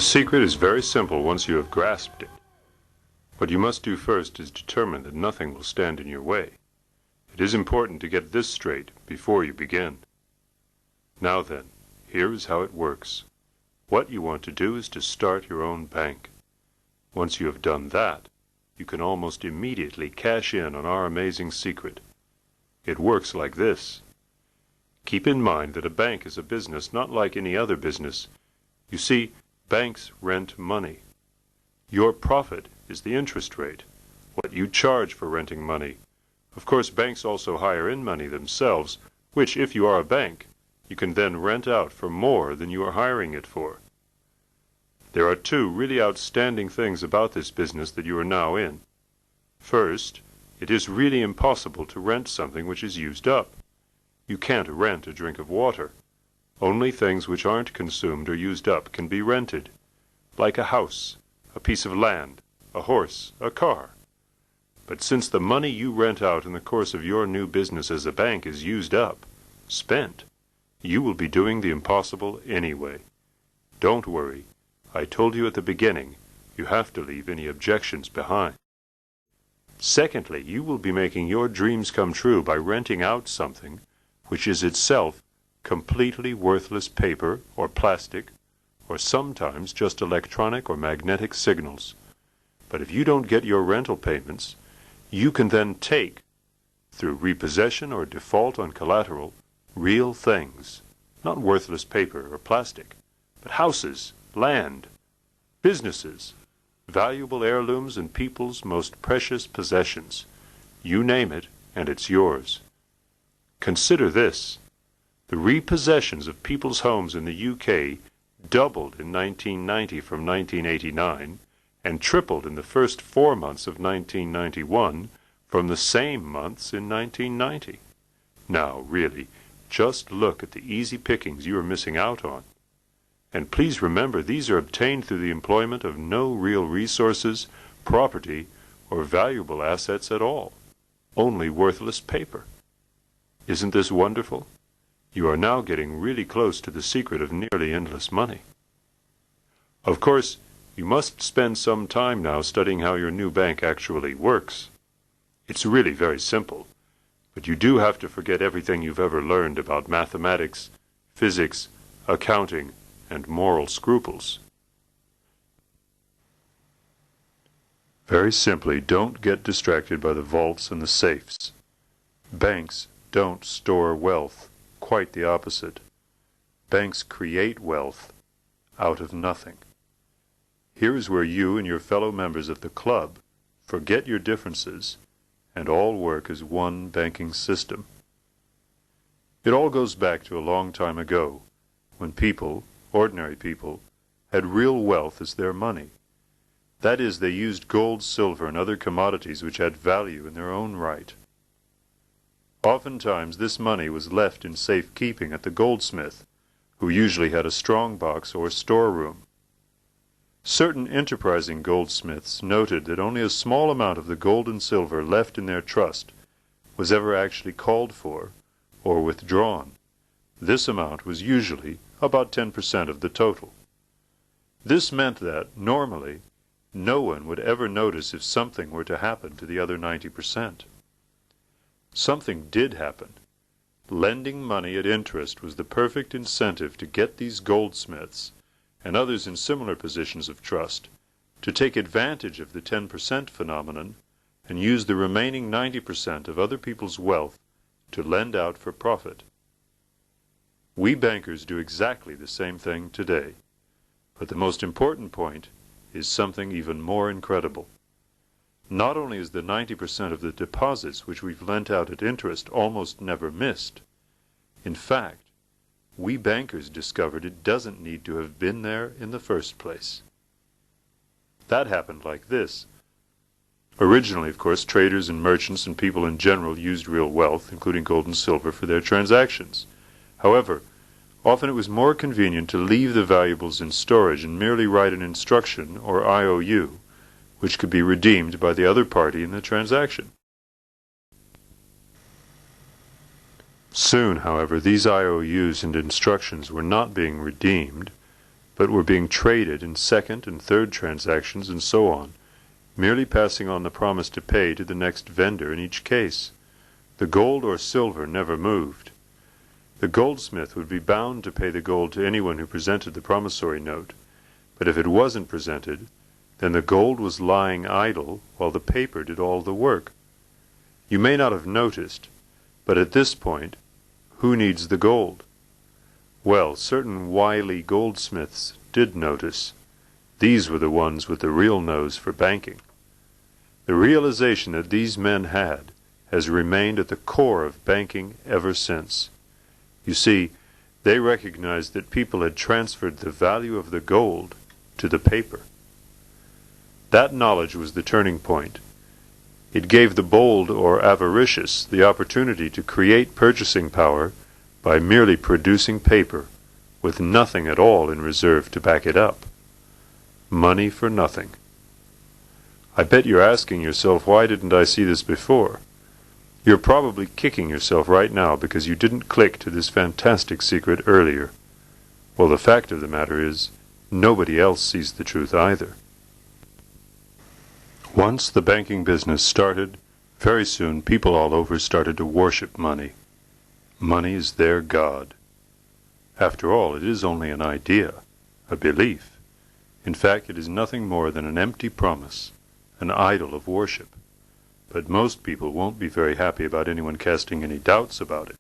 secret is very simple once you have grasped it. What you must do first is determine that nothing will stand in your way. It is important to get this straight before you begin. Now then, here is how it works. What you want to do is to start your own bank. Once you have done that, you can almost immediately cash in on our amazing secret. It works like this. Keep in mind that a bank is a business not like any other business. You see, banks rent money. Your profit is the interest rate, what you charge for renting money. Of course, banks also hire in money themselves, which, if you are a bank, you can then rent out for more than you are hiring it for. There are two really outstanding things about this business that you are now in. First, it is really impossible to rent something which is used up. You can't rent a drink of water. Only things which aren't consumed or used up can be rented, like a house, a piece of land, a horse, a car. But since the money you rent out in the course of your new business as a bank is used up, spent, you will be doing the impossible anyway. Don't worry. I told you at the beginning, you have to leave any objections behind. Secondly, you will be making your dreams come true by renting out something which is itself completely worthless paper or plastic, or sometimes just electronic or magnetic signals. But if you don't get your rental payments, you can then take, through repossession or default on collateral, real things, not worthless paper or plastic, but houses, land, businesses, valuable heirlooms and people's most precious possessions. You name it, and it's yours. Consider this. The repossessions of people's homes in the UK doubled in 1990 from 1989 and tripled in the first 4 months of 1991 from the same months in 1990. Now, really, just look at the easy pickings you are missing out on. And please remember, these are obtained through the employment of no real resources, property, or valuable assets at all. Only worthless paper. Isn't this wonderful? You are now getting really close to the secret of nearly endless money. Of course, you must spend some time now studying how your new bank actually works. It's really very simple, but you do have to forget everything you've ever learned about mathematics, physics, accounting, and moral scruples. Very simply, don't get distracted by the vaults and the safes. Banks don't store wealth, quite the opposite. Banks create wealth out of nothing. Here is where you and your fellow members of the club forget your differences and all work as one banking system. It all goes back to a long time ago, when people, ordinary people, had real wealth as their money. That is, they used gold, silver, and other commodities which had value in their own right. Oftentimes this money was left in safe keeping at the goldsmith, who usually had a strong box or storeroom. Certain enterprising goldsmiths noted that only a small amount of the gold and silver left in their trust was ever actually called for or withdrawn. This amount was usually about 10% of the total. This meant that, normally, no one would ever notice if something were to happen to the other 90%. Something did happen. Lending money at interest was the perfect incentive to get these goldsmiths, and others in similar positions of trust, to take advantage of the 10% phenomenon and use the remaining 90% of other people's wealth to lend out for profit. We bankers do exactly the same thing today. But the most important point is something even more incredible. Not only is the 90% of the deposits which we've lent out at interest almost never missed, in fact, we bankers discovered it doesn't need to have been there in the first place. That happened like this. Originally, of course, traders and merchants and people in general used real wealth, including gold and silver, for their transactions. However, often it was more convenient to leave the valuables in storage and merely write an instruction, or IOU, which could be redeemed by the other party in the transaction. Soon, however, these IOUs and instructions were not being redeemed, but were being traded in second and third transactions and so on, merely passing on the promise to pay to the next vendor in each case. The gold or silver never moved. The goldsmith would be bound to pay the gold to anyone who presented the promissory note, but if it wasn't presented, then the gold was lying idle while the paper did all the work. You may not have noticed, but at this point, who needs the gold? Well, certain wily goldsmiths did notice. These were the ones with the real nose for banking. The realization that these men had has remained at the core of banking ever since. You see, they recognized that people had transferred the value of the gold to the paper. That knowledge was the turning point. It gave the bold or avaricious the opportunity to create purchasing power by merely producing paper with nothing at all in reserve to back it up. Money for nothing. I bet you're asking yourself, why didn't I see this before? You're probably kicking yourself right now because you didn't click to this fantastic secret earlier. Well, the fact of the matter is, nobody else sees the truth either. Once the banking business started, very soon people all over started to worship money. Money is their god. After all, it is only an idea, a belief. In fact, it is nothing more than an empty promise, an idol of worship. But most people won't be very happy about anyone casting any doubts about it.